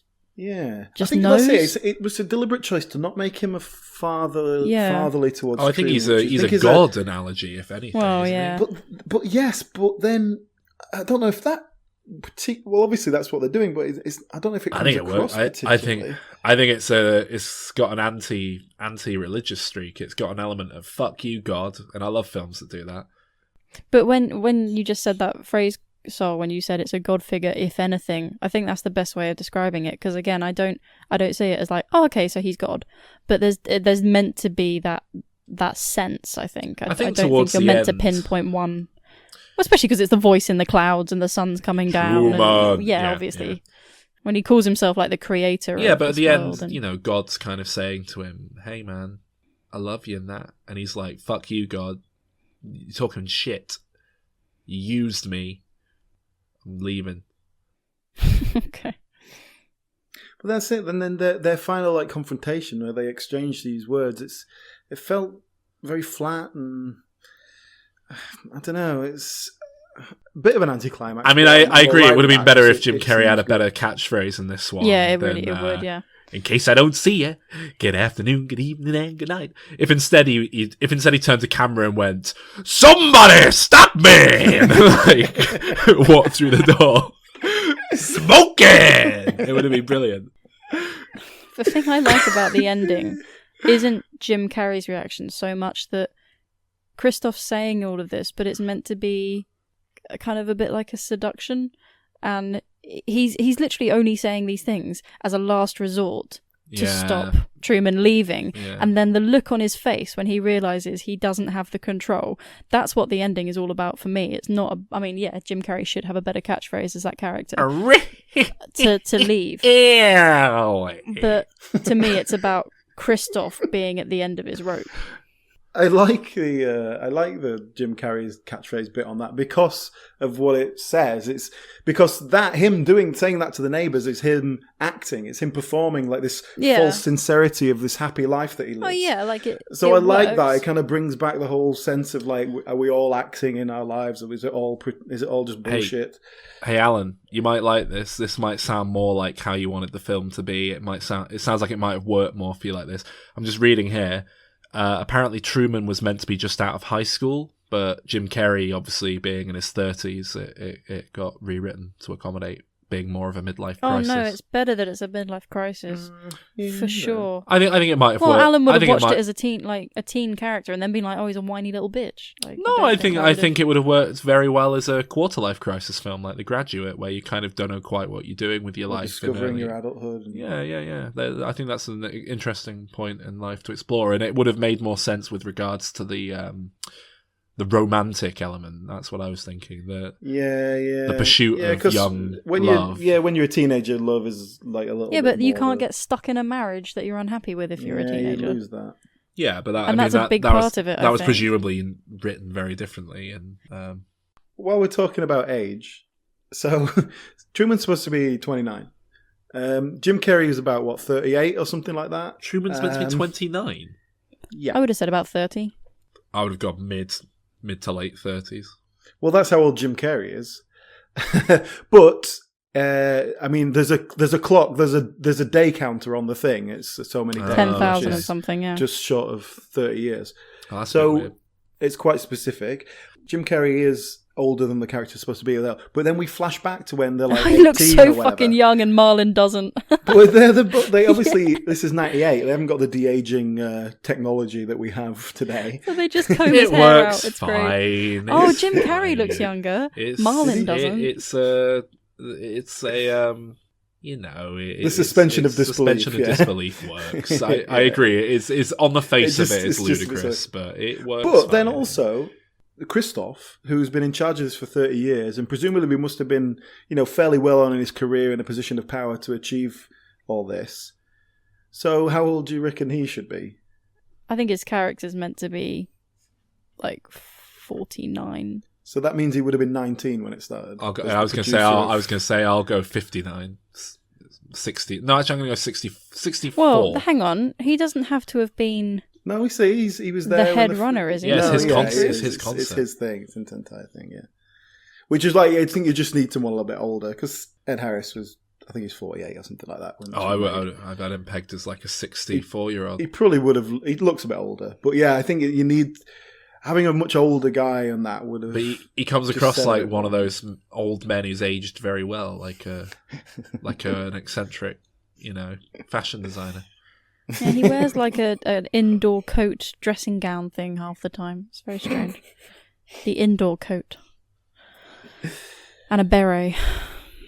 just knows. That's it. It was a deliberate choice to not make him a fatherly towards. I think he's a god analogy, if anything. Well, yeah. But yes, but then I don't know if that. Well, obviously that's what they're doing, but I don't know if it comes across particularly. I think it's got an anti-religious streak. It's got an element of "fuck you, God," and I love films that do that. But when you just said that phrase, Saul, when you said it's a god figure, if anything, I think that's the best way of describing it. Because again, I don't see it as like, oh, okay, so he's God, but there's meant to be that sense. I think I don't think you're meant to pinpoint one. Especially because it's the voice in the clouds and the sun's coming down. Obviously. Yeah. When he calls himself like the creator. Yeah, but at the end, God's kind of saying to him, hey man, I love you and that. And he's like, fuck you, God. You're talking shit. You used me. I'm leaving. Okay. But that's it. And then their final confrontation where they exchange these words, it felt very flat, and I don't know. It's a bit of an anticlimax. I mean, I agree. It would have been better if Jim It Carrey had a seems better catchphrase in this one. Yeah, it would. Yeah. In case I don't see you, good afternoon, good evening, and good night. If instead he turned to camera and went, "Somebody stop me!" and like walked through the door, smoking, it would have been brilliant. The thing I like about the ending isn't Jim Carrey's reaction so much that Christoph's saying all of this, but it's meant to be kind of a bit like a seduction, and he's literally only saying these things as a last resort to stop Truman leaving. And then the look on his face when he realizes he doesn't have the control, that's what the ending is all about for me. It's not Jim Carrey should have a better catchphrase as that character to leave. But to me it's about Christoph being at the end of his rope. I like the Jim Carrey's catchphrase bit on that because of what it says. It's because him saying that to the neighbours is him acting. It's him performing like this false sincerity of this happy life that he lives. Oh yeah, like it. So I like that. It kind of brings back the whole sense of like, are we all acting in our lives, or is it all just bullshit? Hey Alan, you might like this. This might sound more like how you wanted the film to be. It sounds like it might have worked more for you like this. I'm just reading here. Apparently Truman was meant to be just out of high school, but Jim Carrey, obviously being in his 30s, it got rewritten to accommodate being more of a midlife crisis. Oh no, it's better that it's a midlife crisis for sure. I think it might have worked. Alan would have watched it as a teen character, and then been like, "Oh, he's a whiny little bitch." Like, no, I think it would have worked very well as a quarter life crisis film, like The Graduate, where you kind of don't know quite what you're doing with your life, discovering your adulthood. Yeah. I think that's an interesting point in life to explore, and it would have made more sense with regards to the romantic element. That's what I was thinking. The pursuit of young love. When you're a teenager, love is like a little. Yeah, but you can't get stuck in a marriage that you're unhappy with if you're a teenager. You lose that. Yeah, but that's a big part of it. That was presumably written very differently. And while we're talking about age, so Truman's supposed to be 29. Jim Carrey is about 38 or something like that. Truman's meant to be 29. Yeah, I would have said about 30. I would have got mid to late 30s. Well, that's how old Jim Carrey is. But there's a clock, there's a day counter on the thing. It's so many days. 10,000 or something, yeah. Just short of 30 years. Oh, that's so it's quite specific. Jim Carrey is older than the character's supposed to be, but then we flash back to when they're like 18 he looks so or fucking young, and Marlon doesn't. But they obviously, this is 98. They haven't got the de-aging technology that we have today. So they just comb his hair out. It's fine. Great. Oh, Jim Carrey looks younger. Marlon doesn't. It's a the suspension of disbelief. Disbelief works. I agree. It's on the face of it, it's ludicrous, but it works. But fine. then also, Christoph, who's been in charge of this for 30 years, and presumably must have been, fairly well on in his career in a position of power to achieve all this. So how old do you reckon he should be? I think his character's meant to be like 49. So that means he would have been 19 when it started. I was going to say I'll go 59. 60. No, actually I'm going to go 64. Well, hang on. He doesn't have to have been... No, he was there. The head runner, is he? Yeah, it's his concert. It's his thing. It's his entire thing, yeah. Which is like, I think you just need someone a little bit older, because Ed Harris was, I think he's 48 or something like that. I've had him pegged as like a 64-year-old. He probably would have, he looks a bit older. But yeah, I think you need, having a much older guy on that would have... But he comes across like one of those old men who's aged very well, like an eccentric, fashion designer. Yeah, he wears like an indoor coat dressing gown thing half the time. It's very strange. The indoor coat. And a beret.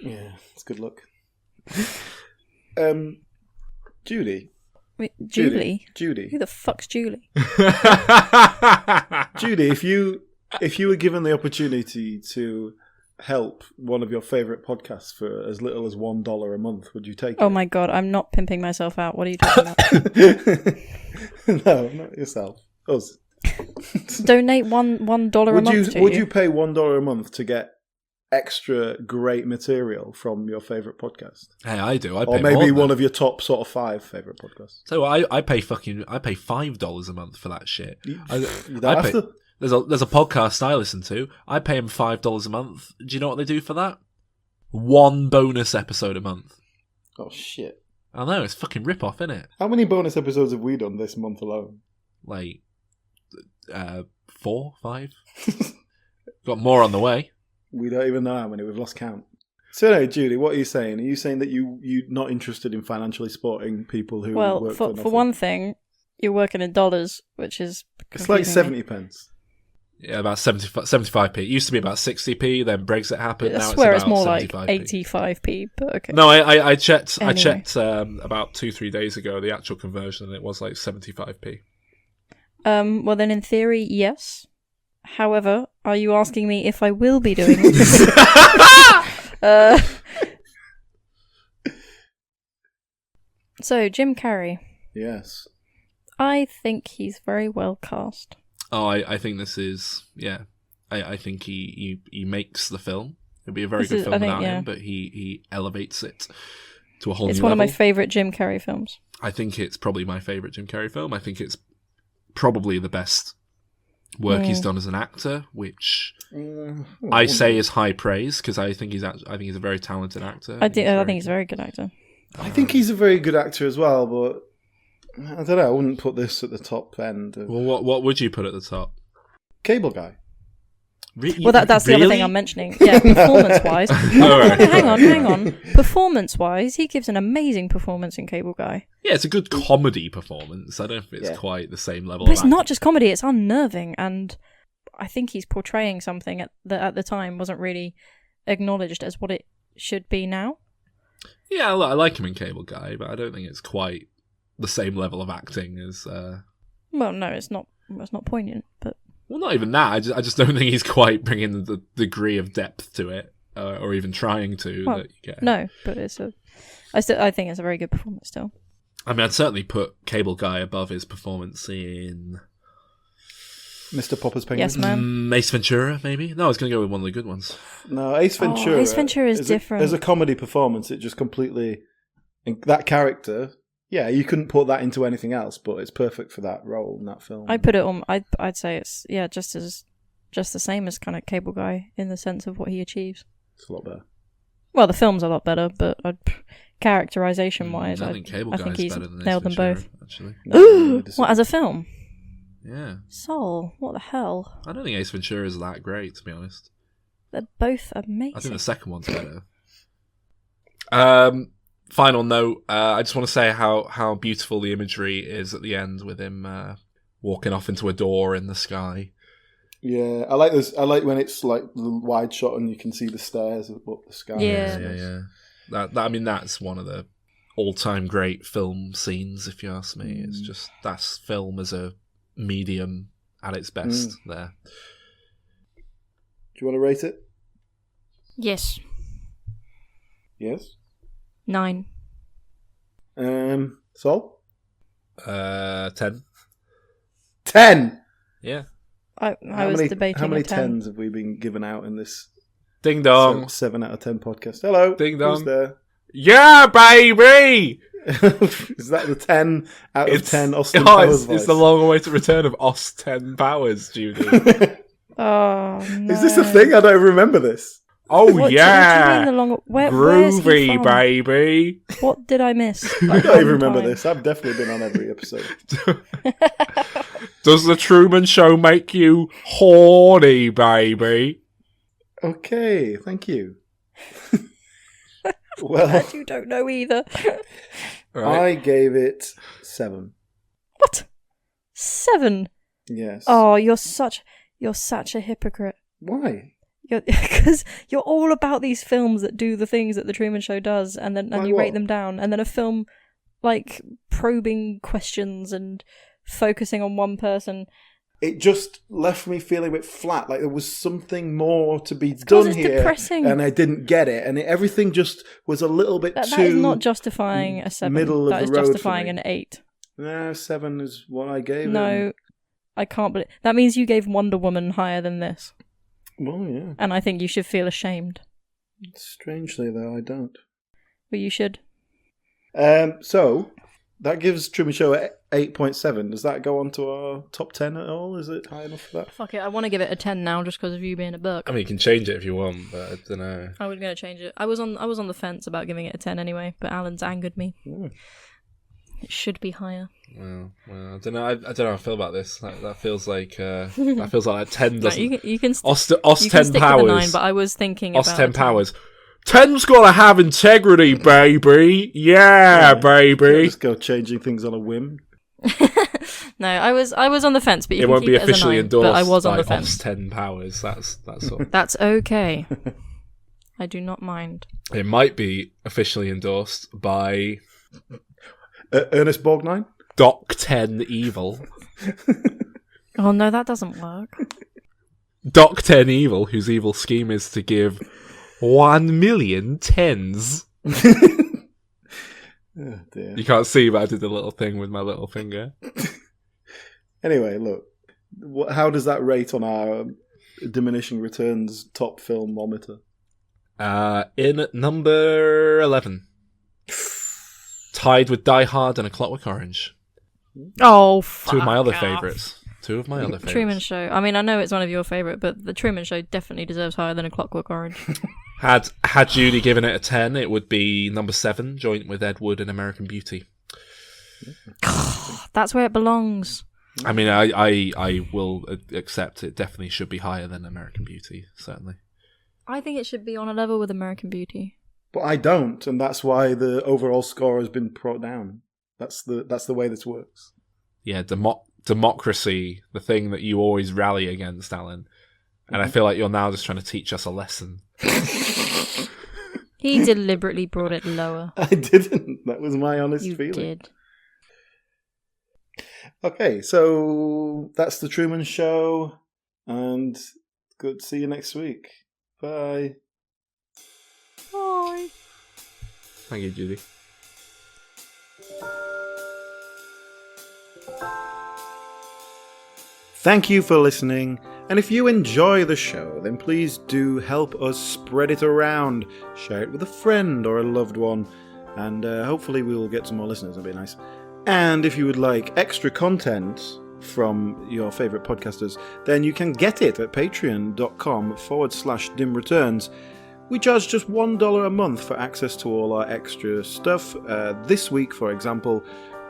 Yeah, it's good luck. Judy. Wait, Julie? Judy. Who the fuck's Julie? Judy, if you were given the opportunity to help one of your favourite podcasts for as little as $1 a month, would you take it? Oh my god, I'm not pimping myself out. What are you talking about? No, not yourself. Us. Donate $1 a month to Would you pay $1 a month to get extra great material from your favourite podcast? Hey, I do. I pay or maybe more one of your top sort of 5 favourite podcasts. So I pay $5 a month for that shit. There's a podcast I listen to. I pay them $5 a month. Do you know what they do for that? 1 bonus episode a month. Oh, shit. I know, it's fucking rip-off, isn't it? How many bonus episodes have we done this month alone? Like, 4, 5? Got more on the way. We don't even know how many. We've lost count. So anyway, Julie, what are you saying? Are you saying that you're not interested in financially supporting people who work for nothing? For one thing, you're working in dollars, which is it's like 70 pence. Yeah, about 75p. It used to be about 60p, then Brexit happened. I swear it's more like 85p, but okay. No, I checked. Anyway. I checked about 2-3 days ago the actual conversion, and it was like 75p. Well, then in theory, yes. However, are you asking me if I will be doing this? So, Jim Carrey. Yes. I think he's very well cast. Oh, I think this is, yeah. I think he makes the film. It'd be a very good film without him, but he elevates it to a whole new level. It's one of my favourite Jim Carrey films. I think it's probably my favourite Jim Carrey film. I think it's probably the best work he's done as an actor, which I say is high praise because I think he's a very talented actor. I think he's a very good actor. I think he's a very good actor as well, but I don't know. I wouldn't put this at the top end. Well, what would you put at the top? Cable Guy. Well, that's the other thing I'm mentioning. Yeah, performance-wise. Hang on. Performance-wise, he gives an amazing performance in Cable Guy. Yeah, it's a good comedy performance. I don't know if it's quite the same level. But it's not just comedy; it's unnerving, and I think he's portraying something that at the time wasn't really acknowledged as what it should be now. Yeah, I like him in Cable Guy, but I don't think it's quite the same level of acting as. Well, no, it's not. It's not poignant, but. Well, not even that. I just don't think he's quite bringing the degree of depth to it, or even trying to. Well, that you get. No, but I think it's a very good performance still. I mean, I'd certainly put Cable Guy above his performance in Mr. Popper's Penguin. Yes, man. Ace Ventura, maybe. No, I was going to go with one of the good ones. No, Ace Ventura. Ace Ventura is different. As a comedy performance, it just completely that character. Yeah, you couldn't put that into anything else, but it's perfect for that role in that film. I put it on. I'd say it's just the same as kind of Cable Guy in the sense of what he achieves. It's a lot better. Well, the film's a lot better, but characterization wise, I think Cable Guy is better than nailed Ace them Ventura, both. Actually, what, as a film? Yeah. Soul, what the hell? I don't think Ace Ventura is that great, to be honest. They're both amazing. I think the second one's better. Final note, I just want to say how beautiful the imagery is at the end with him walking off into a door in the sky. Yeah, I like this. I like when it's like the wide shot and you can see the stairs up the sky. Yeah. I mean, that's one of the all-time great film scenes, if you ask me. It's just, that's film as a medium at its best there. Do you want to rate it? Yes. Yes? 9. Sol? 10. 10? Yeah. I was debating how many 10. 10s have we been given out in this Ding dong. 7 out of 10 podcast? Hello. Ding dong. Who's there? Yeah, baby! Is that the 10 out of 10 Austin Powers voice? It's the long-awaited return of Austin Powers, Judy. Oh, no. Is this a thing? I don't remember this. Oh, what yeah! Do you mean Groovy, baby! What did I miss? I don't even remember this. I've definitely been on every episode. Does the Truman Show make you horny, baby? Okay, thank you. Well, you don't know either. Right. I gave it 7. What? 7? Yes. Oh, you're such a hypocrite. Why? Because you're all about these films that do the things that the Truman Show does, and you rate them down, and then a film like probing questions and focusing on one person. It just left me feeling a bit flat, like there was something more to be done here, depressing. And I didn't get it, and everything just was a little bit too. That is not justifying a 7. Middle of that is the road justifying for me. an 8. No, 7 is what I gave. No, I can't believe that means you gave Wonder Woman higher than this. Well, yeah. And I think you should feel ashamed. Strangely, though, I don't. But you should. So, That gives Truman Show 8.7. Does that go on to our top 10 at all? Is it high enough for that? Fuck it, I want to give it a 10 now just because of you being a book. I mean, you can change it if you want, but I don't know. I was going to change it. I was on the fence about giving it a 10 anyway, but Alan's angered me. It should be higher. Well, I don't know. I don't know how I feel about this. That feels like that feels like 10 doesn't. No, you can Os you 10 can stick powers. with the 9, but I was thinking Os about 10 powers. 10's gotta have integrity, baby. Yeah, baby. Just go changing things on a whim. No, I was on the fence, but you it can won't keep be it as a officially 9, endorsed but I was on by the fence. Os 10 powers. That's all. That's okay. I do not mind. It might be officially endorsed by Ernest Borgnine? Doc 10 Evil. Oh no, that doesn't work. Doc 10 Evil, whose evil scheme is to give 1 million tens. Oh, dear. You can't see, but I did the little thing with my little finger. Anyway, look. How does that rate on our Diminishing Returns top filmometer? In number 11. Tied with Die Hard and A Clockwork Orange. Oh, fuck 2 of my other off. favourites. 2 of my other favourites. Truman Show. I mean, I know it's one of your favourite, but the Truman Show definitely deserves higher than A Clockwork Orange. Had Judy given it a 10, it would be number 7, joint with Ed Wood and American Beauty. That's where it belongs. I mean, I will accept it definitely should be higher than American Beauty, certainly. I think it should be on a level with American Beauty. But I don't, and that's why the overall score has been brought down. That's the way this works. Yeah, democracy, the thing that you always rally against, Alan. And I feel like you're now just trying to teach us a lesson. He deliberately brought it lower. I didn't. That was my honest feeling. You did. Okay, so that's the Truman Show, and good to see you next week. Bye. Bye. Thank you, Judy. Thank you for listening, and if you enjoy the show, then please do help us spread it around. Share it with a friend or a loved one, and hopefully we will get some more listeners. That'd be nice. And if you would like extra content from your favourite podcasters, then you can get it at patreon.com/dimreturns. We charge just $1 a month for access to all our extra stuff. This week, for example,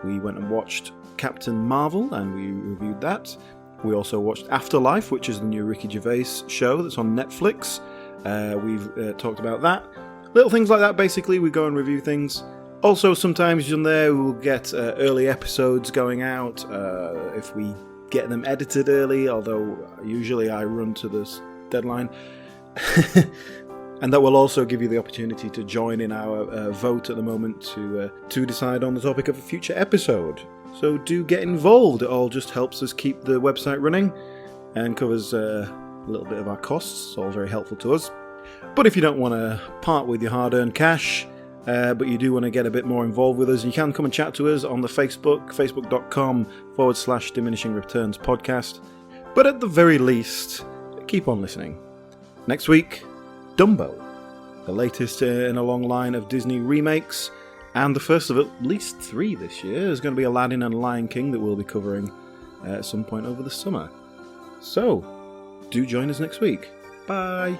we went and watched Captain Marvel, and we reviewed that. We also watched Afterlife, which is the new Ricky Gervais show that's on Netflix. We've talked about that. Little things like that, basically. We go and review things. Also, sometimes on there we'll get early episodes going out if we get them edited early, although usually I run to this deadline. And that will also give you the opportunity to join in our vote at the moment to decide on the topic of a future episode. So do get involved. It all just helps us keep the website running and covers a little bit of our costs. It's all very helpful to us. But if you don't want to part with your hard-earned cash, but you do want to get a bit more involved with us, you can come and chat to us on the facebook.com/Diminishing Returns podcast. But at the very least, keep on listening. Next week, Dumbo, the latest in a long line of Disney remakes, and the first of at least 3 this year is going to be Aladdin and Lion King that we'll be covering at some point over the summer. So, do join us next week. Bye!